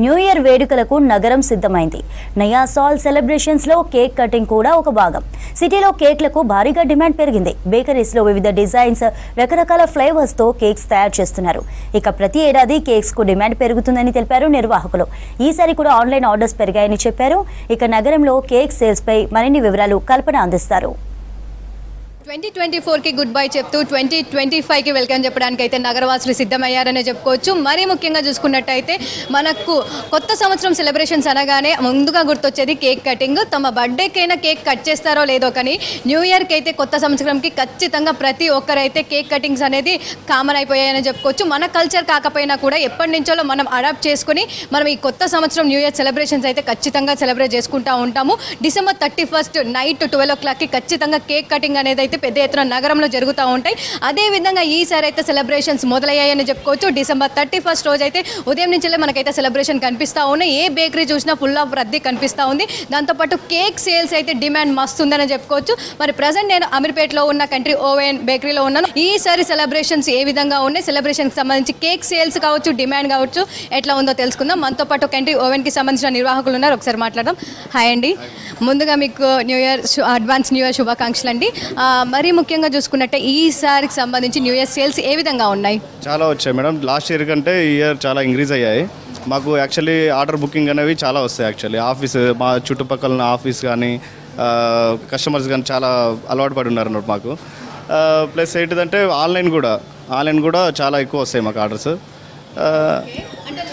New year వేడుకలకు నగరం సిద్ధమైంది. నయా సాల్ సెలబ్రేషన్స్ లో కేక్ కటింగ్ కూడా ఒక భాగం. సిటీలో కేక్లకు భారీగా డిమాండ్ పెరిగింది. బేకరీస్ లో వివిధ డిజైన్స్, రకరకాల ఫ్లేవర్స్ తో కేక్స్ తయారు చేస్తున్నారు. ఇక ప్రతి ఏడాది కేక్స్ కు డిమాండ్ పెరుగుతుందని తెలిపారు నిర్వాహకులు. ఈసారి కూడా ఆన్లైన్ ఆర్డర్స్ పెరిగాయని చెప్పారు. ఇక నగరంలో కేక్ సేల్స్ పై మరిన్ని వివరాలు కల్పన అందిస్తారు. 2024కి గుడ్ బై చెప్తూ 2025కి వెల్కమ్ చెప్పడానికి అయితే నగరవాసులు సిద్ధమయ్యారనే చెప్పుకోవచ్చు. మరీ ముఖ్యంగా చూసుకున్నట్టయితే మనకు కొత్త సంవత్సరం సెలబ్రేషన్స్ అనగానే ముందుగా గుర్తొచ్చేది కేక్ కటింగ్. తమ బర్త్డేకైనా కేక్ కట్ చేస్తారో లేదో కానీ న్యూ ఇయర్కి అయితే కొత్త సంవత్సరంకి ఖచ్చితంగా ప్రతి ఒక్కరైతే కేక్ కటింగ్స్ అనేది కామన్ అయిపోయాయని చెప్పుకోవచ్చు. మన కల్చర్ కాకపోయినా కూడా ఎప్పటి నుంచో మనం అడాప్ట్ చేసుకుని మనం ఈ కొత్త సంవత్సరం న్యూ ఇయర్ సెలబ్రేషన్స్ అయితే ఖచ్చితంగా సెలబ్రేట్ చేసుకుంటూ ఉంటాము. December 31st నైట్ 12 o'clockకి ఖచ్చితంగా కేక్ కటింగ్ అనేది పెద్ద ఎత్తున నగరంలో జరుగుతూ ఉంటాయి. అదే విధంగా ఈసారి అయితే సెలబ్రేషన్స్ మొదలయ్యాయని చెప్పుకోవచ్చు. December 31st రోజు అయితే ఉదయం నుంచే మనకైతే సెలబ్రేషన్ కనిపిస్తూ ఉన్నాయి. ఏ బేకరీ చూసినా ఫుల్ ఆఫ్ రద్దీ కనిపిస్తూ ఉంది. దాంతోపాటు కేక్ సేల్స్ అయితే డిమాండ్ మస్తు ఉందని చెప్పుకోవచ్చు. మరి ప్రజెంట్ నేను అమీర్పేటలో ఉన్న కంట్రీ ఓవెన్ బేకరీలో ఉన్నాను. ఈసారి సెలబ్రేషన్స్ ఏ విధంగా ఉన్నాయి, సెలబ్రేషన్కి సంబంధించి కేక్ సేల్స్ కావచ్చు, డిమాండ్ కావచ్చు, ఎట్లా ఉందో తెలుసుకుందాం. మనతో పాటు కంట్రీ ఓవెన్కి సంబంధించిన నిర్వాహకులు ఉన్నారు. ఒకసారి మాట్లాడదాం. హాయ్ అండి, ముందుగా మీకు అడ్వాన్స్ న్యూ ఇయర్ శుభాకాంక్షలు అండి. మరీ ముఖ్యంగా చూసుకున్నట్టే ఈసారికి సంబంధించి న్యూ ఇయర్ సేల్స్ ఏ విధంగా ఉన్నాయి? చాలా వచ్చాయి మేడం. లాస్ట్ ఇయర్ కంటే ఈ ఇయర్ చాలా ఇంక్రీజ్ అయ్యాయి. మాకు యాక్చువల్లీ ఆర్డర్ బుకింగ్ అనేవి చాలా వస్తాయి. యాక్చువల్లీ ఆఫీస్, మా చుట్టుపక్కల ఆఫీస్ కానీ కస్టమర్స్ కానీ చాలా అలవాటు పడి ఉన్నారు అన్నమాట మాకు. ప్లస్ ఏంటిదంటే ఆన్లైన్ కూడా చాలా ఎక్కువ వస్తాయి మాకు ఆర్డర్స్. అంటే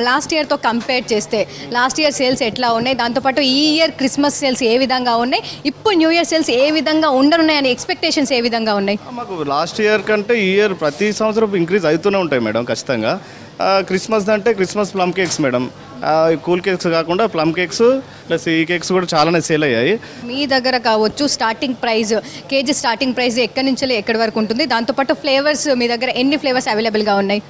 లాస్ట్ ఇయర్తో కంపేర్ చేస్తే లాస్ట్ ఇయర్ సేల్స్ ఎట్లా ఉన్నాయి, దాంతోపాటు ఈ ఇయర్ క్రిస్మస్ సేల్స్ ఏ విధంగా ఉన్నాయి, ఇప్పుడు న్యూ ఇయర్ సేల్స్ ఏ విధంగా ఉండనున్నాయని ఎక్స్పెక్టేషన్స్ ఏ విధంగా ఉన్నాయి? మాకు లాస్ట్ ఇయర్ కంటే ఈ ఇయర్ ప్రతి సంవత్సరం ఇంక్రీజ్ అవుతూనే ఉంటాయి మేడం ఖచ్చితంగా. క్రిస్మస్ అంటే Christmas plum cakes madam, cool cakes కాకుండా ప్లమ్ కేక్స్ ప్లస్ ఈ కేక్స్ కూడా చాలానే సేల్ అయ్యాయి. మీ దగ్గర కావచ్చు starting price, KG starting price ఎక్కడి నుంచి ఎక్కడి వరకు ఉంటుంది? దాంతోపాటు ఫ్లేవర్స్ మీ దగ్గర ఎన్ని ఫ్లేవర్స్ అవైలబుల్గా ఉన్నాయి?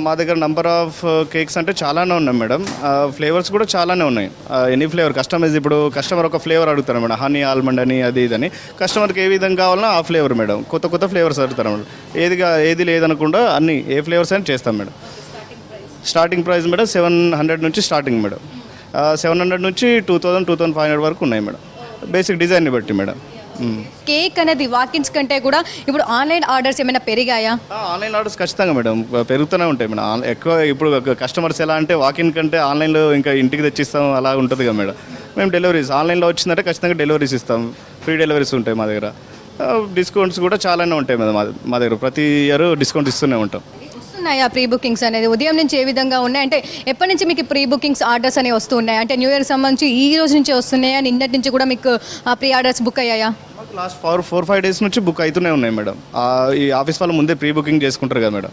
మా దగ్గర నెంబర్ ఆఫ్ కేక్స్ అంటే చాలానే ఉన్నాయి మేడం. ఫ్లేవర్స్ కూడా చాలానే ఉన్నాయి. ఎనీ ఫ్లేవర్ కస్టమైజ్, ఇప్పుడు కస్టమర్ ఒక ఫ్లేవర్ అడుగుతారు మేడం, హనీ ఆల్మండ్ అని అది ఇదని. కస్టమర్కి ఏ విధంగా కావాలన్నా ఆ ఫ్లేవర్ మేడం. కొత్త ఫ్లేవర్స్ అడుగుతారు మేడం. ఏది లేదనకుండా అన్ని ఏ ఫ్లేవర్స్ అని చేస్తాం మేడం. స్టార్టింగ్ ప్రైస్ మేడం 700 నుంచి స్టార్టింగ్ మేడం. 700 నుంచి 2500 వరకు ఉన్నాయి మేడం, బేసిక్ డిజైన్ని బట్టి మేడం. కేక్ అనేది వాకిన్స్ కంటే కూడా ఇప్పుడు ఆన్లైన్ ఆర్డర్స్ ఏమైనా పెరిగాయా? ఆన్లైన్ ఆర్డర్స్ ఖచ్చితంగా మేడం పెరుగుతూనే ఉంటాయి మేడం. ఎక్కువ ఇప్పుడు కస్టమర్స్ ఎలా అంటే వాకిన్ కంటే ఆన్లైన్లో ఇంకా ఇంటికి తెచ్చిస్తాం అలా ఉంటుంది కదా మేడం. మేము డెలివరీస్ ఆన్లైన్లో వచ్చిందంటే ఖచ్చితంగా డెలివరీస్ ఇస్తాం. ఫ్రీ డెలివరీస్ ఉంటాయి మా దగ్గర. డిస్కౌంట్స్ కూడా చాలానే ఉంటాయి మేడం మా దగ్గర. ప్రతి ఇయర్ డిస్కౌంట్ ఇస్తూనే ఉంటాం. ప్రీ బుకింగ్స్ అనేది ఉదయం నుంచి ఏ విధంగా ఉన్నాయి, అంటే ఎప్పటి నుంచి మీకు ప్రీ బుకింగ్స్ ఆర్డర్స్ అనేవి వస్తున్నాయి? అంటే న్యూ ఇయర్ సంబంధించి ఈ రోజు నుంచి వస్తున్నాయా, నిన్నటి నుంచి కూడా మీకు ప్రీ ఆర్డర్స్ బుక్ అయ్యాయా? లాస్ట్ 4-5 డేస్ నుంచి బుక్ అవుతూనే ఉన్నాయి మేడం. ఈ ఆఫీస్ వాళ్ళు ముందే ప్రీ బుకింగ్ చేసుకుంటారు కదా మేడం.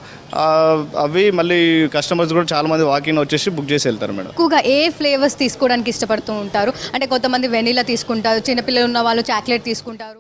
అవి మళ్ళీ కస్టమర్స్ కూడా చాలా మంది వాకిన్ వచ్చేసి బుక్ చేసి వెళ్తారు మేడం. ఎక్కువగా ఏ ఫ్లేవర్స్ తీసుకోవడానికి ఇష్టపడుతూ ఉంటారు? అంటే కొంతమంది వెనీలా తీసుకుంటారు, చిన్నపిల్లలు ఉన్న వాళ్ళు చాక్లెట్ తీసుకుంటారు.